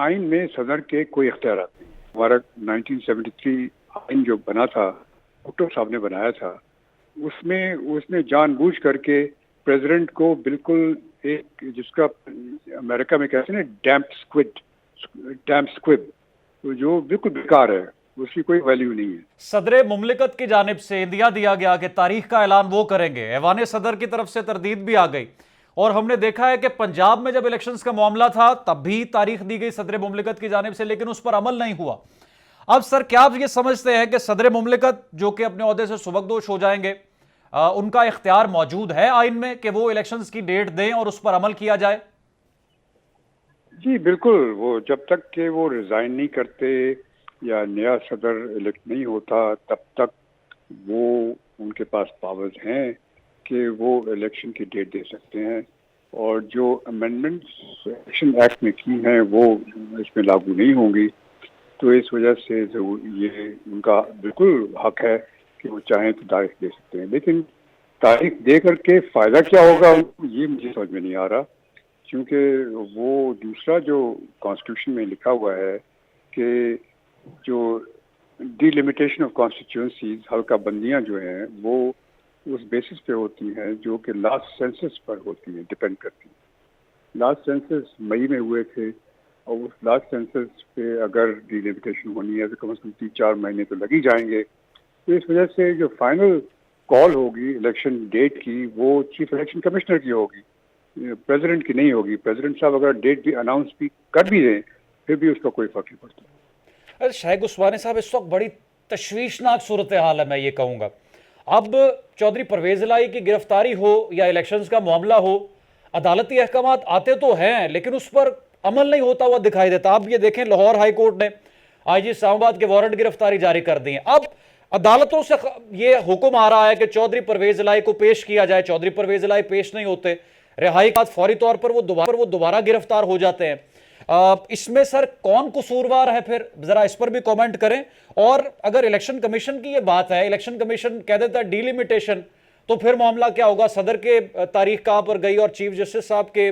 آئین میں صدر کے کوئی اختیارات نہیں. ہمارا 1973 آئین جو بنا تھا بھٹو صاحب نے بنایا تھا، اس میں اس نے جان بوجھ کر کے پریزیڈنٹ کو بالکل ایک جس کا امریکہ میں کہتے ہیں نا ڈیمپ اسکوب، جو بالکل بیکار ہے، اس کی کوئی ویلیو نہیں ہے. صدر مملکت کی جانب سے اندیا دیا گیا کہ تاریخ کا اعلان وہ کریں گے، ایوان صدر کی طرف سے تردید بھی آ گئی، اور ہم نے دیکھا ہے کہ پنجاب میں جب الیکشنز کا معاملہ تھا تب بھی تاریخ دی گئی صدر مملکت کی جانب سے، لیکن اس پر عمل نہیں ہوا. اب سر کیا آپ یہ سمجھتے ہیں کہ صدر مملکت جو کہ اپنے عہدے سے سبکدوش ہو جائیں گے، ان کا اختیار موجود ہے آئین میں کہ وہ الیکشنز کی ڈیٹ دیں اور اس پر عمل کیا جائے؟ جی بالکل، وہ جب تک کہ وہ ریزائن نہیں کرتے یا نیا صدر الیکٹ نہیں ہوتا تب تک وہ ان کے پاس پاورز ہیں کہ وہ الیکشن کی ڈیٹ دے سکتے ہیں، اور جو امینڈمنٹس الیکشن ایکٹ میں کی ہیں وہ اس میں لاگو نہیں ہوں گی. تو اس وجہ سے یہ ان کا بالکل حق ہے کہ وہ چاہیں تو تاریخ دے سکتے ہیں، لیکن تاریخ دے کر کے فائدہ کیا ہوگا یہ مجھے سمجھ میں نہیں آ رہا، کیونکہ وہ دوسرا جو کانسٹیٹیوشن میں لکھا ہوا ہے کہ جو ڈی لمیٹیشن آف کانسٹیچوئنسیز، حلقہ بندیاں جو ہیں وہ اس بیسس پہ ہوتی ہیں جو کہ لاسٹ سینسس پر ہوتی ہیں، ڈپینڈ کرتی ہیں. لاسٹ سینسس مئی میں ہوئے تھے، اور اس لاسٹ سینسس پہ اگر ڈی لمیٹیشن ہونی ہے تو کم از کم 3-4 مہینے تو لگ ہی جائیں گے. تو اس وجہ سے جو فائنل کال ہوگی الیکشن ڈیٹ کی وہ چیف الیکشن کمشنر کی ہوگی، پریزیڈنٹ کی نہیں ہوگی. پریزیڈنٹ صاحب اگر ڈیٹ بھی اناؤنس بھی کر بھی دیں پھر بھی اس کا کوئی فرق نہیں پڑتا. شاہد عثمانی صاحب، اس وقت بڑی تشویشناک صورتحال ہے، میں یہ کہوں گا. اب چودھری پرویز الہی کی گرفتاری ہو یا الیکشنز کا معاملہ ہو، عدالتی احکامات آتے تو ہیں لیکن اس پر عمل نہیں ہوتا ہوا دکھائی دیتا. اب یہ دیکھیں لاہور ہائی کورٹ نے آئی جی اسلام آباد کے وارنٹ گرفتاری جاری کر دی ہیں. اب عدالتوں سے یہ حکم آ رہا ہے کہ چودھری پرویز الہی کو پیش کیا جائے. چودھری پرویز الہی پیش نہیں ہوتے، رہائی کے بعد فوری طور پر وہ دوبارہ گرفتار ہو جاتے ہیں. اس میں سر کون قصوروار ہے پھر؟ ذرا اس پر بھی کومنٹ کریں. اور اگر الیکشن کمیشن کی یہ بات ہے، الیکشن کمیشن کہہ دیتا ہے ڈی لمیٹیشن، تو پھر معاملہ کیا ہوگا؟ صدر کے تاریخ کہاں پر گئی اور چیف جسٹس صاحب کے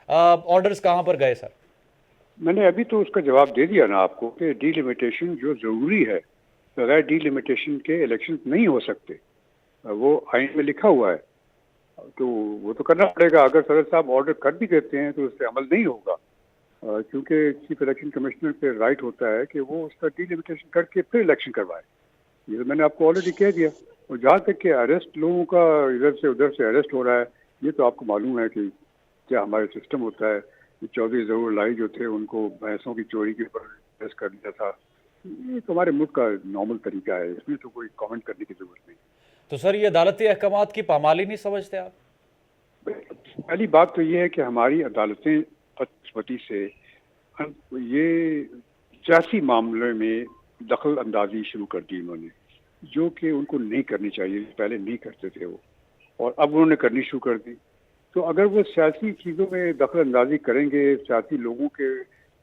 آرڈرز کہاں پر گئے؟ سر میں نے ابھی تو اس کا جواب دے دیا نا آپ کو کہ ڈی لمیٹیشن جو ضروری ہے، بغیر ڈی لمیٹیشن کے الیکشن نہیں ہو سکتے، وہ آئین میں لکھا ہوا ہے. تو وہ تو کرنا پڑے گا. اگر صدر صاحب آرڈر کر بھی دیتے ہیں تو اس پہ عمل نہیں ہوگا، کیونکہ چیف الیکشن کمشنر پہ رائٹ ہوتا ہے کہ وہ اس کا ڈی لمیٹیشن کر کے پھر الیکشن کروائے. یہ میں نے آپ کو آلریڈی کہہ دیا. اور جہاں تک کہ اریسٹ لوگوں کا ادھر سے ادھر سے اریسٹ ہو رہا ہے، یہ تو آپ کو معلوم ہے کہ کیا ہمارے سسٹم ہوتا ہے. چودھری ظہور الہی جو تھے ان کو بھینسوں کی چوری کے اوپر اریسٹ کر دیا تھا. یہ تو ہمارے ملک کا نارمل طریقہ ہے، اس میں تو کوئی کامنٹ کرنے کی ضرورت نہیں. تو سر یہ عدالتی احکامات کی پامالی نہیں سمجھتے آپ؟ پہلی بات تو یہ ہے کہ ہماری عدالتیں بدقسمتی سے یہ سیاسی معاملے میں دخل اندازی شروع کر دی انہوں نے، جو کہ ان کو نہیں کرنی چاہیے. پہلے نہیں کرتے تھے وہ، اور اب انہوں نے کرنی شروع کر دی. تو اگر وہ سیاسی چیزوں میں دخل اندازی کریں گے، سیاسی لوگوں کے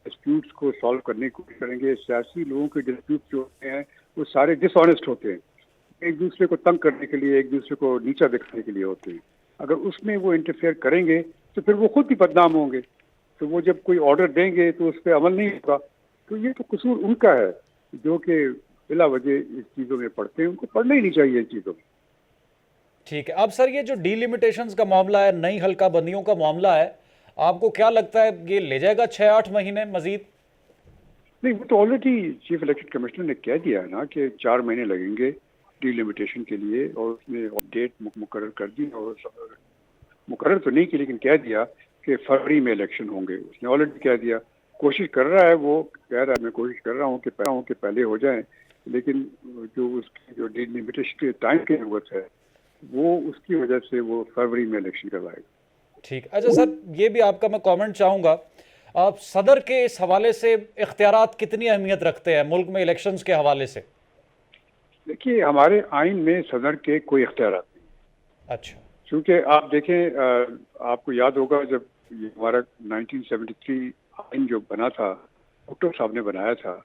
ڈسپیوٹس کو سالو کرنے کی کوشش کریں گے، سیاسی لوگوں کے ڈسپیوٹس جو ہوتے ہیں وہ سارے ڈس آنیسٹ ہوتے ہیں، ایک دوسرے کو تنگ کرنے کے لیے، ایک دوسرے کو نیچا دکھانے کے لیے ہوتے ہیں. اگر اس میں وہ انٹرفیئر کریں گے تو پھر وہ خود بھی بدنام ہوں گے. تو وہ جب کوئی آرڈر دیں گے تو اس پہ عمل نہیں ہوگا. تو یہ تو قصور ان کا ہے جو کہ بلا وجہ اس چیزوں میں پڑھتے ہیں. ان کو پڑھنا ہی نہیں چاہیے ان چیزوں میں. ٹھیک ہے. اب سر یہ جو ڈی لیمیٹیشنز کا معاملہ ہے، نئی حلقہ بندیوں کا معاملہ ہے، آپ کو کیا لگتا ہے یہ لے جائے گا 6-8 مہینے مزید؟ نہیں، وہ تو آلریڈی چیف الیکشن کمشنر نے کہہ دیا ہے نا کہ 4 مہینے لگیں گے ڈی لمیٹیشن کے لیے، اور اس نے ڈیٹ مقرر کر دی. اور مقرر تو نہیں کی لیکن کہہ دیا کہ فروری میں الیکشن ہوں گے. اس نے آلریڈی کہہ دیا. کوشش کر رہا ہے، وہ کہہ رہا ہے میں کوشش کر رہا ہوں کہ پہلے ہو جائیں، لیکن جو اس کی جو ڈی لمیٹیشن کے ٹائم کی ضرورت ہے وہ اس کی وجہ سے وہ فروری میں الیکشن کروائے گا. ٹھیک. اچھا سر، یہ بھی آپ کا میں کامنٹ چاہوں گا، آپ صدر کے اس حوالے سے اختیارات کتنی اہمیت رکھتے ہیں ملک میں الیکشنز کے حوالے سے؟ دیکھیے، ہمارے آئین میں صدر کے کوئی اختیارات نہیں. اچھا. چونکہ آپ دیکھیں، آپ کو یاد ہوگا جب یہ ہمارا 1973 آئین جو بنا تھا بھٹو صاحب نے بنایا تھا،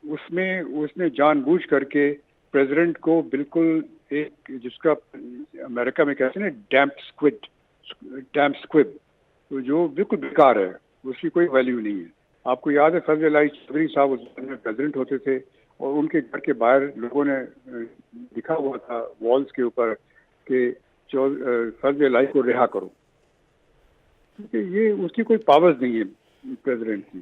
اس میں اس نے جان بوجھ کر کے پریزیڈنٹ کو بالکل ایک جس کا امریکہ میں کہتے ہیں نا ڈیمپ اسکوب، جو بالکل بیکار ہے، اس کی کوئی ویلیو نہیں ہے. آپ کو یاد ہے فضل الہی چودھری صاحب اس زمانے میں پریزیڈنٹ ہوتے تھے اور ان کے گھر کے باہر لوگوں نے لکھا ہوا تھا والز کے اوپر کہ فضل الہی کو رہا کرو، کیونکہ یہ اس کی کوئی پاورز نہیں ہے پریزیڈنٹ کی،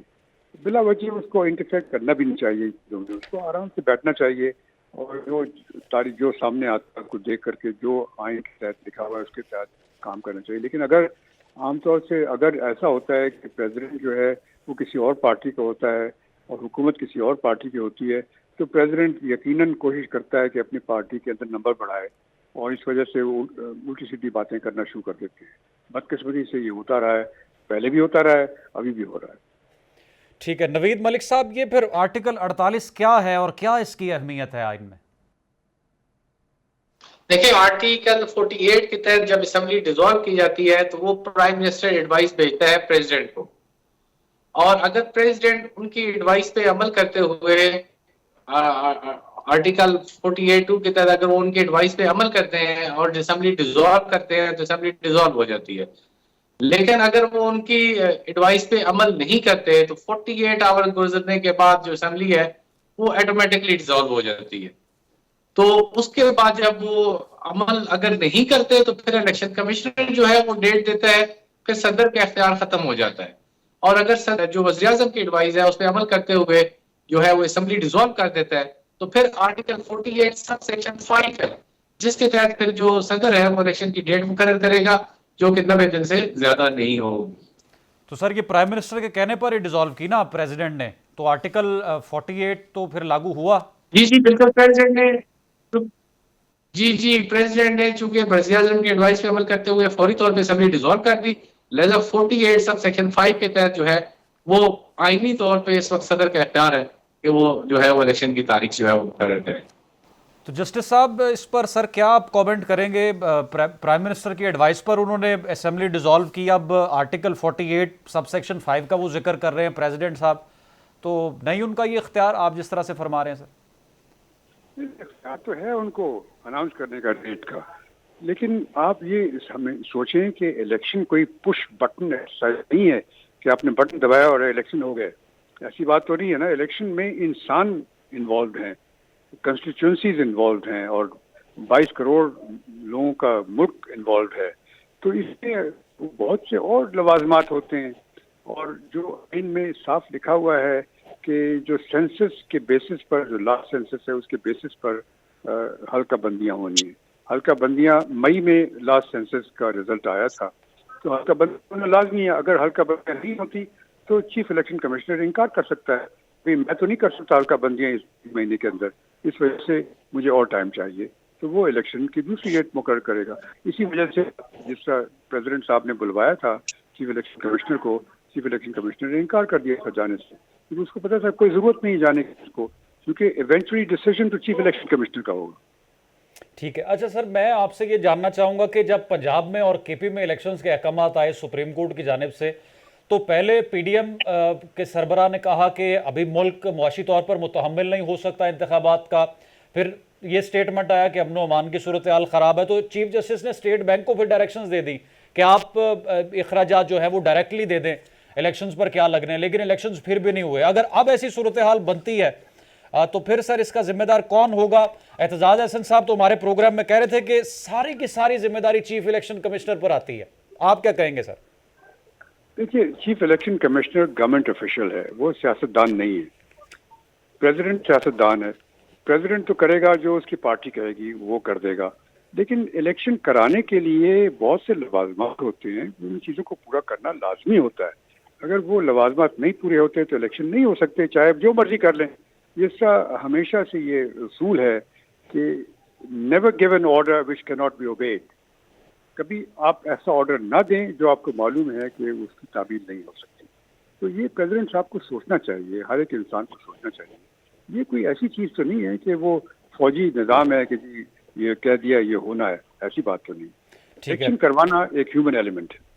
بلا وجہ اس کو انٹرفیئر کرنا بھی نہیں چاہیے، اس کو آرام سے بیٹھنا چاہیے اور جو تاریخ جو سامنے آتا ہے اس کو دیکھ کر کے جو آئین کے تحت لکھا ہوا ہے اس کے تحت کام کرنا چاہیے۔ لیکن اگر عام طور سے اگر ایسا ہوتا ہے کہ پریزیڈنٹ جو ہے وہ کسی اور پارٹی کا ہوتا ہے اور حکومت کسی اور پارٹی کی ہوتی ہے تو پریزیڈنٹ یقیناً کوشش کرتا ہے کہ اپنی پارٹی کے اندر نمبر بڑھائے اور اس وجہ سے وہ الٹی سیدھی باتیں کرنا شروع کر دیتے ہیں۔ بدقسمتی سے یہ ہوتا رہا ہے، پہلے بھی ہوتا رہا ہے، ابھی بھی ہو رہا ہے۔ ٹھیک ہے نوید ملک صاحب، یہ پھر آرٹیکل 48 کیا ہے اور کیا اس کی اہمیت ہے آئین میں؟ دیکھیں آرٹیکل 48 کے تحت جب اسمبلی ڈیزالو کی جاتی ہے تو وہ پرائم منسٹر ایڈوائس بھیجتا ہے پریزیڈنٹ کو، اور اگر پریزیڈنٹ ان کی ایڈوائس پہ عمل کرتے ہوئے آرٹیکل 48(2) کے تحت اگر وہ ان کی ایڈوائس پہ عمل کرتے ہیں اور اسمبلی ڈیزالو کرتے ہیں تو اسمبلی ڈیزالو ہو جاتی ہے۔ لیکن اگر وہ ان کی ایڈوائس پہ عمل نہیں کرتے تو 48 آور گزرنے کے بعد جو اسمبلی ہے وہ آٹومیٹکلی ڈیزالو ہو جاتی ہے۔ تو اس کے بعد جب وہ عمل اگر نہیں کرتے تو پھر الیکشن کمشنر جو ہے وہ ڈیٹ دیتا ہے، پھر صدر کا اختیار ختم ہو جاتا ہے، اور اگر جو وزیر اعظم کی ایڈوائز ہے اس پہ عمل کرتے ہوئے جو ہے وہ اسمبلی ڈیزالو کر دیتا ہے تو پھر آرٹیکل 48 سب سیکشن 5 ہے، جس کے تحت پھر جو صدر ہے وہ الیکشن کی ڈیٹ مقرر کرے گا جو کہ 90 دن سے زیادہ نہیں ہو۔ تو سر یہ پرائم منسٹر کے کہنے پر ہی ڈیزالو کی نا پریزیڈنٹ نے، تو آرٹیکل 48 تو پھر لاگو ہوا؟ جی بالکل، پریزیڈنٹ نے پریزیڈنٹ نے چونکہ وزیر اعظم کی ایڈوائس پہ عمل کرتے ہوئے فوری طور پہ اسمبلی ڈیزالو کر دی، لہذا 48 سب سیکشن 5 کے تحت جو ہے وہ آئینی طور پہ اس وقت صدر کا اختیار ہے کہ وہ جو ہے وہ الیکشن کی تاریخ جو ہے وہ مقرر کرے۔ تو جسٹس صاحب اس پر سر کیا آپ کامنٹ کریں گے؟ پرائم منسٹر کی ایڈوائس پر انہوں نے اسمبلی ڈیزالو کی، اب آرٹیکل 48 سب سیکشن 5 کا وہ ذکر کر رہے ہیں پریزیڈنٹ صاحب، تو نہیں ان کا یہ اختیار آپ جس طرح سے فرما رہے ہیں سر؟ اختیار تو ہے ان کو اناؤنس کرنے کا ڈیٹ کا، لیکن آپ یہ سوچیں کہ الیکشن کوئی پش بٹن ایکسرسائز نہیں ہے کہ آپ نے بٹن دبایا اور الیکشن ہو گئے، ایسی بات تو نہیں ہے نا۔ الیکشن میں انسان انوالوڈ ہیں، کنسٹیٹوئنسیز انوالوڈ ہیں اور 22 کروڑ لوگوں کا ملک انوالوڈ ہے، تو اس میں بہت سے اور لوازمات ہوتے ہیں، اور جو آئین میں صاف لکھا ہوا ہے کہ جو سینسس کے بیسس پر، جو لاسٹ سینسس ہے اس کے بیسس پر حلقہ بندیاں ہونی ہیں۔ حلقہ بندیاں مئی میں لاسٹ سینسس کا رزلٹ آیا تھا، تو حلقہ بندی ہونا لازمی ہے۔ اگر حلقہ بندیاں نہیں ہوتی تو چیف الیکشن کمشنر انکار کر سکتا ہے، میں تو نہیں کر سکتا حلقہ بندیاں اس مہینے کے اندر، اس وجہ سے مجھے اور ٹائم چاہیے، تو وہ الیکشن کی دوسری ڈیٹ مقرر کرے گا۔ اسی وجہ سے جس طرح پریزیڈنٹ صاحب نے بلوایا تھا چیف الیکشن کمشنر کو، چیف الیکشن کمشنر نے انکار کر دیا تھا جانے سے، کیونکہ اس کو پتا تھا کوئی ضرورت نہیں جانے کی اس کو، کیونکہ ایونچولی ڈیسیژن تو چیف الیکشن کمشنر کا ہوگا۔ ٹھیک ہے، اچھا سر میں آپ سے یہ جاننا چاہوں گا کہ جب پنجاب میں اور کے پی میں الیکشنز کے احکامات آئے سپریم کورٹ کی جانب سے، تو پہلے پی ڈی ایم کے سربراہ نے کہا کہ ابھی ملک معاشی طور پر متحمل نہیں ہو سکتا انتخابات کا، پھر یہ سٹیٹمنٹ آیا کہ امن و امان کی صورتحال خراب ہے، تو چیف جسٹس نے اسٹیٹ بینک کو پھر ڈائریکشنز دے دی کہ آپ اخراجات جو ہے وہ ڈائریکٹلی دے دیں الیکشنز پر کیا لگنے، لیکن الیکشنز پھر بھی نہیں ہوئے۔ اگر اب ایسی صورتحال بنتی ہے تو پھر سر اس کا ذمہ دار کون ہوگا؟ اعتزاز احسن صاحب تو ہمارے پروگرام میں کہہ رہے تھے کہ ساری کی ساری ذمہ داری چیف الیکشن کمشنر پر آتی ہے، آپ کیا کہیں گے سر؟ دیکھیے، chief election commissioner government official ہے، وہ سیاستدان نہیں ہے۔ پریزیڈنٹ سیاستدان ہے، پریزیڈنٹ تو کرے گا جو اس کی پارٹی کہے گی وہ کر دے گا، لیکن الیکشن کرانے کے لیے بہت سے لوازمات ہوتے ہیں، ان چیزوں کو پورا کرنا لازمی ہوتا ہے۔ اگر وہ لوازمات نہیں پورے ہوتے تو الیکشن نہیں ہو سکتے، چاہے جو مرضی کر لیں۔ جس طرح ہمیشہ سے یہ اصول ہے کہ never give an order which کی ناٹ بی اوبیڈ، کبھی آپ ایسا آرڈر نہ دیں جو آپ کو معلوم ہے کہ اس کی تعبیر نہیں ہو سکتی۔ تو یہ پریزیڈنٹ صاحب کو سوچنا چاہیے، ہر ایک انسان کو سوچنا چاہیے۔ یہ کوئی ایسی چیز تو نہیں ہے کہ وہ فوجی نظام ہے کہ جی یہ کہہ دیا یہ ہونا ہے، ایسی بات تو نہیں۔ الیکشن کروانا ایک ہیومن ایلیمنٹ ہے۔